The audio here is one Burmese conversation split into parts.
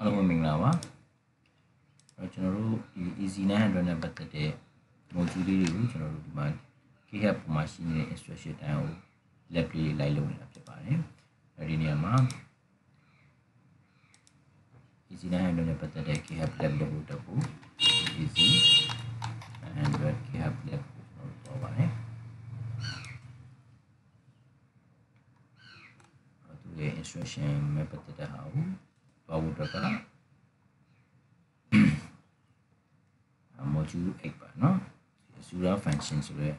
အားလုံးမင်္ဂလာပါကျွန်တော်တို့ဒီ easy 900နဲ့ပတ်သက်တဲ့ module လေးတွေကိုကျွန်တော်တို့ဒီမှာ GitHub ပေါ်မှာရှိနေတဲ့ instruction တိုင်းကို lab လေးလိုက်လုပ်နေတာဖြစ်ပါတယ်အဲဒီနေရာမှာ easy 900နဲ့ပတ်သက်တဲ့ GitHub lab လုပ်ဖို့တက်ဖို့ easy 900 GitHub lab ကိုကျွန်တော်တို့ပေါ်ပါတယ်သူရဲ့ instruction နဲ့ပတ်သက်တဲ့ဟာကိုပေါ်ဖို့တက်ကmodule 8ပါเนาะ Azure function ဆိုတဲ့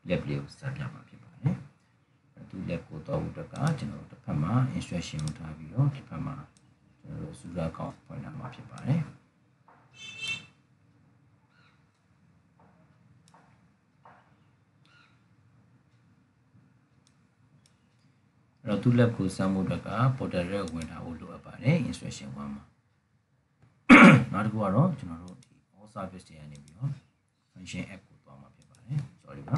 lab လေးကိုစပြမှာဖြစ်ပါတယ်။ဒီ lab ကိုတော့တက်ကကျွန်တော်တို့တစ်ဖက်မှာ instruction ကိုထားပြီးတော့တစ်ဖက်မှာကျွန်တော်တို့ Azure account ဖွင့်ထားမှာဖြစ်ပါတယ်။အဲ့တော့ဒီ lab ကိုစမ်းဖို့တက်က portal ရဲ့ဝင်ထားဖို့လိုအပ်ပါတယ် instruction 1မှာ။နောက်တစ်ခုကတော့ကျွန်တော်တို့all service တွေကနေပြီးတော့ function app ကိုသွားမှာဖြစ်ပါတယ် sorry ပါ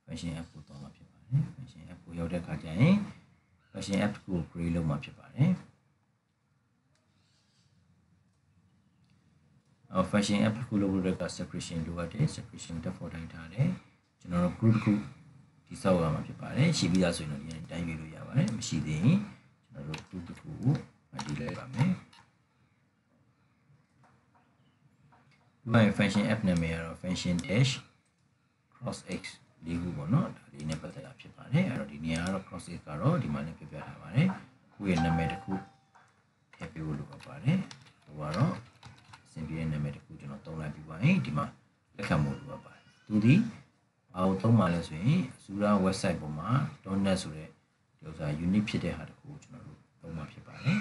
function app ကိုသွားမှာဖြစ်ပါတယ် function app ကိုရောက်တဲ့အခါကျရင် function app ကို create လုပ်မှာဖြစ်ပါတယ်function app ကိုလုပ်လို့က separation လိုအပ်တယ် separation တက်ဖို့တိုင်းထားတယ်ကျွန်တော်တို့ group တစ်ခုတိစောက်ရမှာဖြစ်ပါတယ်ရှိပြီးသားဆိုရင်တော့ဒီတိုင်းရွေးလို့ရပါတယ်မရှိသေးရင်ကျွန်တော်တို့ group တစ်ခုကိုဒီလိုက်ပါမယ်My function app နာမည်ကတော့ function dash cross x လေးခုပေါ့နော်ဒါလေးနဲ့ပတ်သက်တာဖြစ်ပါတယ်အဲ့တော့ဒီနေရာကတော့ cross x ကတော့ဒီမှာလည်းပြပြထားပါတယ်ကိုယ့်ရဲ့နာမည်တစ်ခုထည့်ပေးဖို့လိုပါတယ်ဟိုကတော့အစဉ်ပြေတဲ့နာမည်တစ်ခုကျွန်တော်သုံးလိုက်ပြီးပါရင်ဒီမှာလက်ခံဖို့လိုပါတယ်သူဒီဘာကိုသုံးပါလဲဆိုရင် Azure website ပေါ်မှာ .net ဆိုတဲ့ဒီဥစ္စာ unique ဖြစ်တဲ့ဟာတစ်ခုကိုကျွန်တော်တို့သုံးမှာဖြစ်ပါတယ်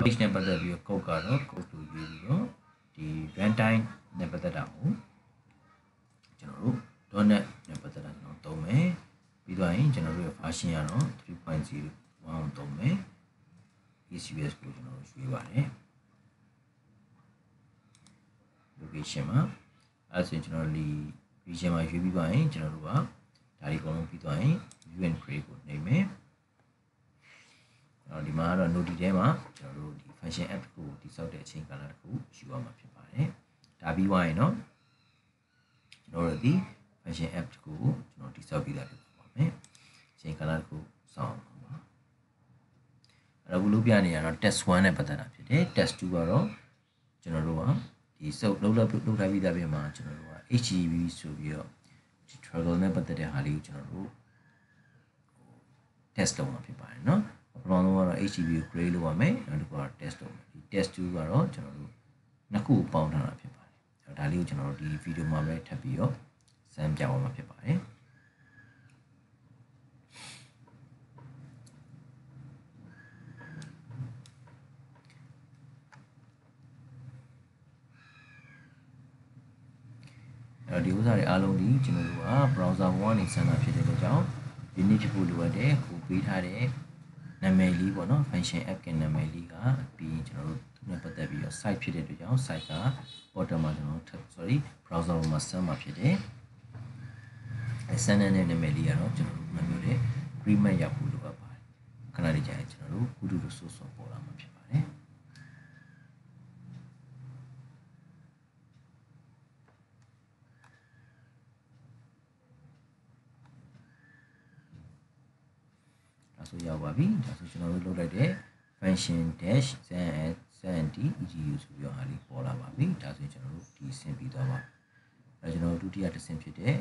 page နဲ့ပတ်သက်ပြီးတော့ code ကတော့ code ကိုရေးပြီးတော့ဒီ runtime နဲ့ပတ်သက်တာကိုကျွန်တော်တို့ .net နဲ့ပတ်သက်တာကျွန်တော်သုံးမယ်ပြီးတော့ရင်ကျွန်တော်တို့ရဲ့ version ကတော့ 3.01 ကိုသုံးမယ် ECS ကိုကျွန်တော်တို့ရွေးပါတယ် location မှာအဲဆိုရင်ကျွန်တော်ဒီ region မှာရွေးပြီးပါရင်ကျွန်တော်တို့ကဒါဒီအကုန်လုံးပြီးသွားရင် view and create ကိုနှိပ်မယ်ဒီမှာကတော့ node ထဲမှာကျွန်တော်တို့ဒီ function app ကိုတိစောက်တဲ့အချိန်ကာလတစ်ခုယူရမှာဖြစ်ပါတယ်ဒါပြီးသွားရင်တော့ကျွန်တော်တို့ဒီ function app ကိုကျွန်တော်တိစောက်ပြီးသားဖြစ်ပါမယ်အချိန်ကာလတစ်ခုစောင့်အောင်ပါအဲ့တော့ဘုလို့ပြနေရတော့ test 1နဲ့ပတ်သက်တာဖြစ်တယ် test 2ကတော့ကျွန်တော်တို့ကဒီစုပ်လုပ်ထားပြီးသားပြင်မှာကျွန်တော်တို့က HTTP ဆိုပြီးတော့ဒီ travel နဲ့ပတ်သက်တဲ့ဟာလေးကိုကျွန်တော်တို့ test လုပ်မှာဖြစ်ပါတယ်เนาะပထမဆုံးကတော့ HTTP ကို create လုပ်ရမယ်နောက်တစ်ခုက test လုပ်မယ်ဒီ test 2ကတော့ကျွန်တော်တို့နှစ်ခုပေါင်းထားတာဖြစ်ပါတယ်အဲ့ဒါလေးကိုကျွန်တော်တို့ဒီ video မှာပဲထပ်ပြီးတော့စမ်းပြအောင်မှာဖြစ်ပါတယ်ဒီဥစ္စာတွေအားလုံးဒီကျွန်တော်တို့က browser 1ကနေစမ်းတာဖြစ်တဲ့အတွက်ကြောင့် unique ဖြစ်ဖို့လိုအပ်တယ်ကိုပေးထားတဲ့နာမည်လေးပေါ့နော် function app ကနာမည်လေးကပြီးကျွန်တော်တို့သူနဲ့ပတ်သက်ပြီးတော့ site ဖြစ်တဲ့အတွက်ကြောင့် site က bottom မှာကျွန်တော်တို့ browser မှာစမ်းမှာဖြစ်တယ်စမ်းတဲ့နာမည်လေးကတော့ကျွန်တော်တို့မှမျိုးတဲ့ agreement ရောက်ဖို့လိုအပ်ပါတယ်ခဏလေးကြာရင်ကျွန်တော်တို့ Kudu resource ပေါ်လာမှာဖြစ်ပါတယ်ဆိုရောက်ပါပြီဒါဆိုကျွန်တော်တို့လုပ်လိုက်တဲ့ function dash znd edu ဆိုပြီးတော့ဟာလေးပေါ်လာပါပြီဒါဆိုကျွန်တော်တို့ဒီဆင်ပြီးသွားပါအဲကျွန်တော်တို့ဒုတိယတစ်ဆင့်ဖြစ်တဲ့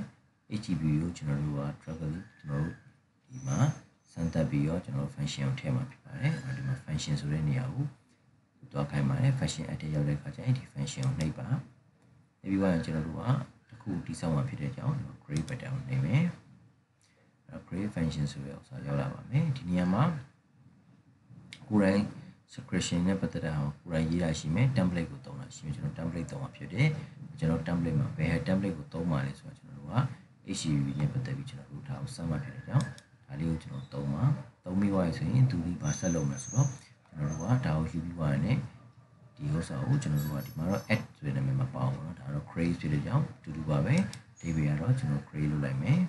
HTTP ကိုကျွန်တော်တို့က travel ကျွန်တော်တို့ဒီမှာစမ်းသပ်ပြီးတော့ကျွန်တော်တို့ function ကိုထည့်မှာဖြစ်ပါတယ်အဲဒီမှာ function ဆိုတဲ့နေရာကိုတွားခိုင်းပါတယ် function အထက်ရောက်တဲ့အခါကျရင်ဒီ function ကိုနှိပ်ပါနှိပ်ပြီးတော့ကျွန်တော်တို့ကတစ်ခုတိစောက်မှာဖြစ်တဲ့အကြောင်း create button ကိုနှိပ်မယ်create function ဆိုရအောင်ဆိုရောက်လာပါမယ်ဒီနေရာမှာကိုယ်တိုင် subscription နဲ့ပတ်သက်တာကိုယ်တိုင်ရေးရရှိမယ် template ကိုသုံးတာရှိမယ်ကျွန်တော် template သုံးမှာဖြစ်တယ်ကျွန်တော် template မှာဘယ် template ကိုသုံးပါလဲဆိုတော့ကျွန်တော်တို့က HTTP နဲ့ပတ်သက်ပြီးကျွန်တော်တို့ဒါကိုစမ်းမှာဖြစ်တဲ့ကြောင့်ဒါလေးကိုကျွန်တော်သုံးပြီးသွားပြီဆိုရင်သူဒီဘာဆက်လုပ်မလဲဆိုတော့ကျွန်တော်တို့ကဒါကိုယူပြီးသွားရင်ဒီဥစ္စာကိုကျွန်တော်တို့ကဒီမှာတော့ add ဆိုတဲ့နာမည်မှာပါအောင်နော်ဒါတော့ create ဖြစ်တဲ့ကြောင့်အတူတူပါပဲဒီဘေးကတော့ကျွန်တော် create လုပ်လိုက်မယ်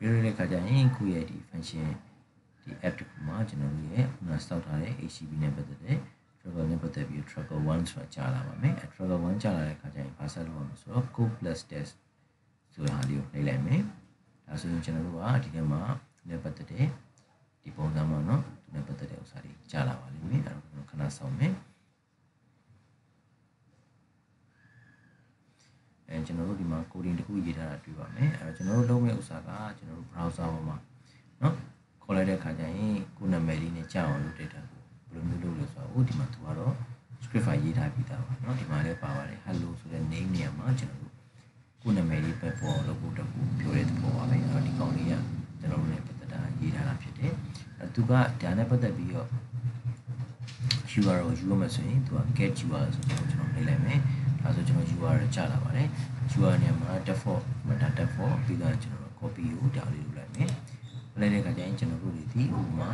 ပြီးတော့လည်းခါကြရင်ကိုယ့်ရဲ့ဒီ function ဒီ app တစ်ခုမှာကျွန်တော်တို့ရဲ့ခုနစောက်ထားတဲ့ HTTP နဲ့ပတ်သက်တဲ့ tracker နဲ့ပတ်သက်ပြီး tracker 1ဆိုတာကြာလာပါမယ်။ tracker 1ကြာလာတဲ့ခါကျရင်ဘာဆက်လုပ်ရမလဲဆိုတော့ code plus test ဆိုတာလေးကိုနှိပ်လိုက်မယ်။ဒါဆိုရင်ကျွန်တော်တို့ကဒီထဲမှာနဲ့ပတ်သက်တဲ့ဒီပုံစံမှာเนาะဒီနဲ့ပတ်သက်တဲ့ဥစ္စာတွေကြာလာပါလိမ့်မယ်။အဲ့တော့ခဏစောင့်မယ်။ကျွန်တော်တို့ဒီမှာ coding တစ်ခုရေးထားတာတွေ့ပါမယ်။အဲ့တော့ကျွန်တော်တို့လုပ်မယ့်ဥစ္စာကကျွန်တော်တို့ browser ပေါ်မှာเนาะခေါ်လိုက်တဲ့ခါကျရင်ကိုယ်နာမည်လေးနဲ့ကြာအောင်လုပ် data ကိုဘယ်လိုမျိုးလုပ်လဲဆိုတော့ဒီမှာသူကတော့ script file ရေးထားပြီးသားပါเนาะဒီမှာလည်းပါပါတယ် hello ဆိုတဲ့ name နေရာမှာကျွန်တော်တို့ကိုယ်နာမည်လေးပဲပေါ်လုပ်ဖို့တကူပြောတဲ့သဘောပါပဲအဲ့တော့ဒီကောင်လေးကကျွန်တော်တို့လည်းပတ်သက်တာရေးထားတာဖြစ်တယ်အဲ့သူကဒါနဲ့ပတ်သက်ပြီးတော့ URL ကိုယူရမယ်ဆိုရင်သူက get URL ဆိုတော့ကျွန်တော်နှိပ်လိုက်မယ်ဒါဆိုကျွန်တော် URL ကြာလာပါတယ် URL နေရာမှာ default ပြီးတော့ကျွန်တော် copy ကိုဒါလေးလုပ်လိုက်မယ်လိုက်တဲ့အခါကျရင်ကျွန်တော်တို့ဒီဥပမာ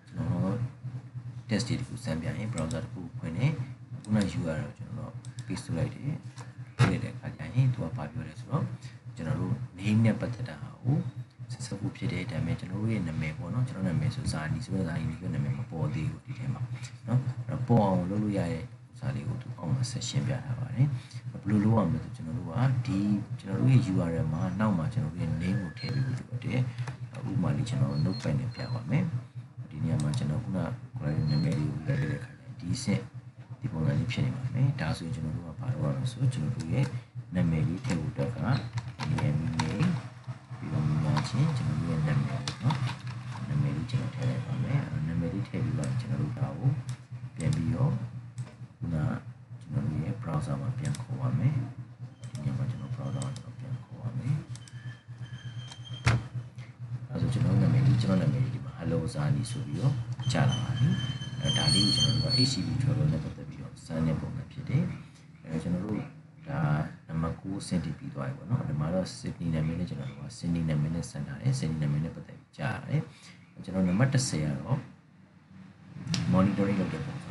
ကျွန်တော် test တွေတခုစမ်းပြရင် browser တခုဖွင့်နေခုန URL ကိုကျွန်တော် paste လုပ်လိုက်တယ်ပြတဲ့အခါကျရင်သူကဘာပြောလဲဆိုတော့ကျွန်တော်တို့ name နဲ့ပတ်သက်တာကိုဆက်စပ်ဖို့ဖြစ်တဲ့ဒါပေမဲ့ကျွန်တော်တို့ရဲ့နာမည်ပေါ့နော်ကျွန်တော်နာမည်ဆိုဇာနီဆိုတော့ဇာနီကိုနာမည်မပေါ်သေးဘူးဒီထဲမှာเนาะအဲ့တော့ပေါ်အောင်လုပ်လို့ရတဲ့ဇာလေးကိုသူအောက်မှာဆက်ရှင်းပြထားပါတယ်ဘယ်လိုလုပ်ရမလဲဆိုကျွန်တော်တို့ကဒီကျွန်တော်တို့ရဲ့ URL မှာနောက်မှာကျွန်တော်တို့ရဲ့ name ကိုထည့်ပြီးလို့တယ်ဥပမာလေးကျွန်တော် notepad နဲ့ပြပါမယ်ဒီနေရာမှာကျွန်တော်ခုနခေါ်တဲ့နာမည်လေးကိုလက်တဲ့ခါကျရင်ဒီစက်ဒီပုံစံလေးဖြစ်နေပါမယ်ဒါဆိုရင်ကျွန်တော်တို့ကဘာလုပ်ရမလဲဆိုကျွန်တော်တို့ရဲ့နာမည်လေးထည့်ဖို့အတွက်က name ပြီးတော့မြင်ချင်းကျွန်တော်တို့ရဲ့နာမည်ပေါ့နော်နာမည်လေးကျွန်တော်ထည့်လိုက်ပါမယ်နာမည်လေးထည့်ပြီးတော့ကျွန်တော်တို့ဒါကိုပြန်ပြီးတော့ခုနကျွန်တော်တို့ရဲ့ browser မှာပြန်ခေါ်ပါမယ်ဒီနေရာမှာကျွန်တော် browser မှာကျွန်တော်ပြန်ခေါ်ပါမယ်အဲဆိုကျွန်တော်နာမည်လေးဒီမှာ hello zani ဆိုပြီးတော့ကြာလာပါပြီအဲဒါလေးကိုကျွန်တော်တို့က HTTP travel နဲ့ပတ်သက်ပြီးတော့စမ်းတဲ့ပုံစံဖြစ်တယ်အဲကျွန်တော်တို့ဒါနံပါတ်9 cent ပြီးသွားပြီပေါ့နော်ဒီမှာတော့ Sydney နာမည်နဲ့ကျွန်တော်တို့က Sydney နာမည်နဲ့စမ်းထားတယ် Sydney နာမည်နဲ့ပတ်သက်ပြီးကြားရတယ်ကျွန်တော်နံပါတ်10ကတော့ monitoring လုပ်တဲ့ပုံစံ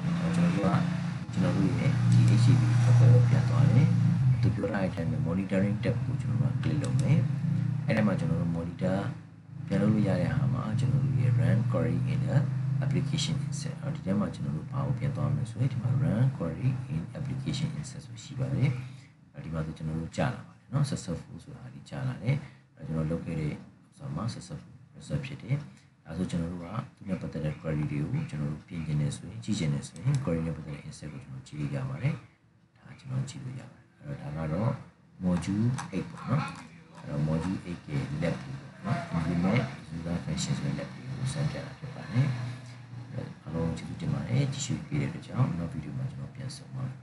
ကျွန်တော်တို့ရဲ့ဒီ HTTP ကိုပြန်သွားတယ်သူပြောထားတဲ့အတိုင်းပဲ monitoring tab ကိုကျွန်တော်တို့ click လုပ်မယ်အဲ့ဒါမှကျွန်တော်တို့ monitor ပြန်လုပ်လို့ရတဲ့ဟာမှာကျွန်တော်တို့ရဲ့ run query in the application insert ဒီထဲမှာကျွန်တော်တို့ဘာကိုပြန်သွားမလဲဆိုရင်ဒီမှာ run query in application insert ဆိုရှိပါတယ်ဒီမှာဆိုကျွန်တော်တို့ကြာလာပါတယ်เนาะ successful ဆိုတာဒီကြာလာတယ်ကျွန်တော်လုပ်ခဲ့တဲ့ဆိုမှာ successful result ဖြစ်တယ်အဲဆိုကျွန်တော်တို့ကဒီနဲ့ပတ်သက်တဲ့ query တွေကိုကျွန်တော်တို့ပြင်ကျင်နေဆိုရင်ကြည့်ကျင်နေဆိုရင် query နဲ့ပတ်သက်တဲ့ insert ကိုကျွန်တော်ကြည့်လို့ရပါတယ်ဒါကျွန်တော်ကြည့်လို့ရပါတယ်အဲ့တော့ဒါကတော့ module 8ပေါ့เนาะအဲ့တော့ module 8ရဲ့ lab ပေါ့เนาะ implement user function ဆိုတဲ့ lab ကိုစမ်းပြတာဖြစ်ပါတယ်အားလုံးကျေးဇူးတင်ပါတယ်ကြည့်ရှုပေးတဲ့အတွက်ကြောင့်နောက်ဗီဒီယိုမှာကျွန်တော်ပြန်ဆုံပါမယ်